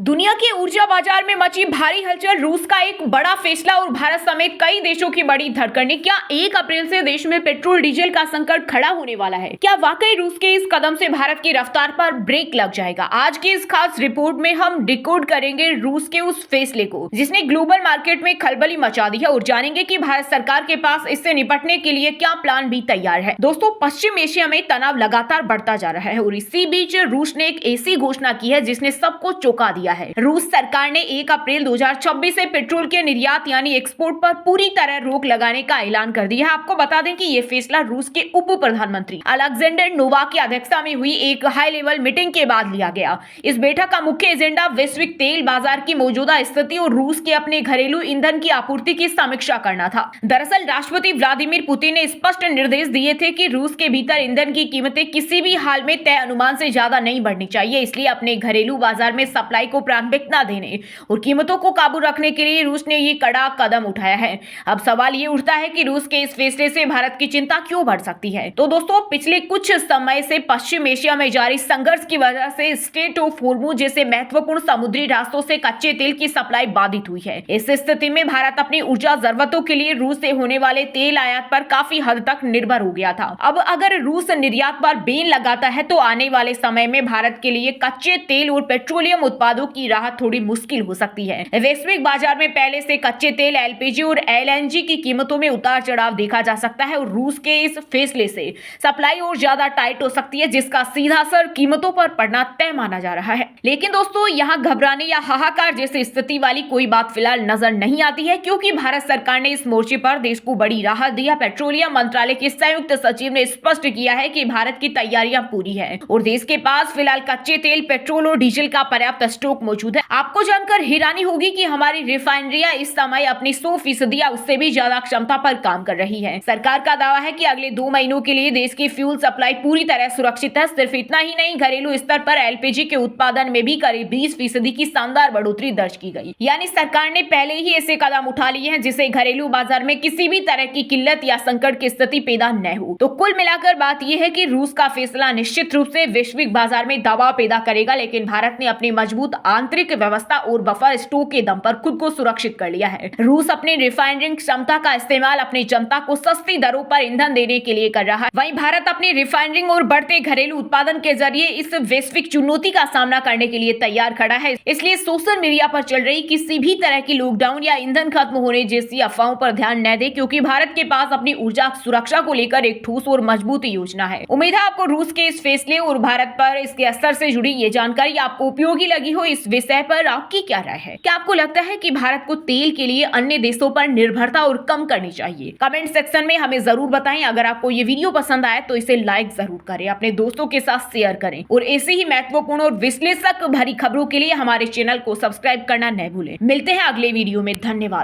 दुनिया के ऊर्जा बाजार में मची भारी हलचल, रूस का एक बड़ा फैसला और भारत समेत कई देशों की बड़ी धड़कनें। क्या 1 अप्रैल से देश में पेट्रोल डीजल का संकट खड़ा होने वाला है? क्या वाकई रूस के इस कदम से भारत की रफ्तार पर ब्रेक लग जाएगा? आज की इस खास रिपोर्ट में हम डिकोड करेंगे रूस के उस फैसले को जिसने ग्लोबल मार्केट में खलबली मचा दी है और जानेंगे कि भारत सरकार के पास इससे निपटने के लिए क्या प्लान भी तैयार है। दोस्तों, पश्चिम एशिया में तनाव लगातार बढ़ता जा रहा है और इसी बीच रूस ने एक ऐसी घोषणा की है जिसने सबको चौंका दिया है। रूस सरकार ने 1 अप्रैल 2026 से पेट्रोल के निर्यात यानी एक्सपोर्ट पर पूरी तरह रोक लगाने का ऐलान कर दिया है। आपको बता दें कि ये फैसला रूस के उप प्रधानमंत्री अलेक्जेंडर नोवाक की अध्यक्षता में हुई एक हाई लेवल मीटिंग के बाद लिया गया। इस बैठक का मुख्य एजेंडा वैश्विक तेल बाजार की मौजूदा स्थिति और रूस के अपने घरेलू ईंधन की आपूर्ति की समीक्षा करना था। दरअसल राष्ट्रपति व्लादिमीर पुतिन ने स्पष्ट निर्देश दिए थे कि रूस के भीतर ईंधन की कीमतें किसी भी हाल में तय अनुमान से ज्यादा नहीं बढ़नी चाहिए। इसलिए अपने घरेलू बाजार में सप्लाई को प्राथमिकता देने और कीमतों को काबू रखने के लिए रूस ने ये कड़ा कदम उठाया है। अब सवाल ये उठता है कि रूस के इस फैसले से भारत की चिंता क्यों बढ़ सकती है। तो दोस्तों, पिछले कुछ समय से पश्चिम एशिया में जारी संघर्ष की वजह से स्ट्रेट ऑफ हॉर्मुज जैसे महत्वपूर्ण समुद्री रास्तों से कच्चे तेल की सप्लाई बाधित हुई है। इस स्थिति में भारत अपनी ऊर्जा जरूरतों के लिए रूस से होने वाले तेल आयात पर काफी हद तक निर्भर हो गया था। अब अगर रूस निर्यात पर बैन लगाता है तो आने वाले समय में भारत के लिए कच्चे तेल और पेट्रोलियम उत्पादों की राहत थोड़ी मुश्किल हो सकती है। वैश्विक बाजार में पहले से कच्चे तेल, एलपीजी और एलएनजी की कीमतों में उतार चढ़ाव देखा जा सकता है और रूस के इस फैसले से सप्लाई और ज्यादा टाइट हो सकती है, जिसका सीधा असर कीमतों पर पड़ना तय माना जा रहा है। लेकिन दोस्तों, यहाँ घबराने या हाहाकार जैसी स्थिति वाली कोई बात फिलहाल नजर नहीं आती है, क्योंकि भारत सरकार ने इस मोर्चे पर देश को बड़ी राहत दी है। पेट्रोलियम मंत्रालय के संयुक्त सचिव ने स्पष्ट किया है कि भारत की तैयारियां पूरी है और देश के पास फिलहाल कच्चे तेल, पेट्रोल और डीजल का पर्याप्त स्टॉक मौजूद है। आपको जानकर हैरानी होगी कि हमारी रिफाइनरियां इस समय अपनी 100% या उससे भी ज्यादा क्षमता पर काम कर रही है। सरकार का दावा है कि अगले 2 महीनों के लिए देश की फ्यूल सप्लाई पूरी तरह सुरक्षित है। सिर्फ इतना ही नहीं, घरेलू स्तर पर एलपीजी के उत्पादन में भी करीब 20% की शानदार बढ़ोतरी दर्ज की गई। यानी सरकार ने पहले ही ऐसे कदम उठा लिए हैं जिससे घरेलू बाजार में किसी भी तरह की किल्लत या संकट की स्थिति पैदा न हो। तो कुल मिलाकर बात यह है कि रूस का फैसला निश्चित रूप से वैश्विक बाजार में दबाव पैदा करेगा, लेकिन भारत ने अपनी मजबूत आंतरिक व्यवस्था और बफर स्टॉक के दम पर खुद को सुरक्षित कर लिया है। रूस अपनी रिफाइनरिंग क्षमता का इस्तेमाल अपनी जनता को सस्ती दरों पर ईंधन देने के लिए कर रहा है। वहीं भारत अपनी रिफाइनरिंग और बढ़ते घरेलू उत्पादन के जरिए इस वैश्विक चुनौती का सामना करने के लिए तैयार खड़ा है। इसलिए सोशल मीडिया पर चल रही किसी भी तरह की लॉकडाउन या ईंधन खत्म होने जैसी अफवाहों पर ध्यान न दे, क्योंकि भारत के पास अपनी ऊर्जा सुरक्षा को लेकर एक ठोस और मजबूत योजना है। उम्मीद है आपको रूस के इस फैसले और भारत पर इसके असर से जुड़ी ये जानकारी आपको उपयोगी लगी हो। इस विषय पर आपकी क्या राय है? क्या आपको लगता है कि भारत को तेल के लिए अन्य देशों पर निर्भरता और कम करनी चाहिए? कमेंट सेक्शन में हमें जरूर बताएं। अगर आपको ये वीडियो पसंद आए तो इसे लाइक जरूर करें, अपने दोस्तों के साथ शेयर करें और ऐसे ही महत्वपूर्ण और विश्लेषक भरी खबरों के लिए हमारे चैनल को सब्सक्राइब करना न भूलें। मिलते हैं अगले वीडियो में। धन्यवाद।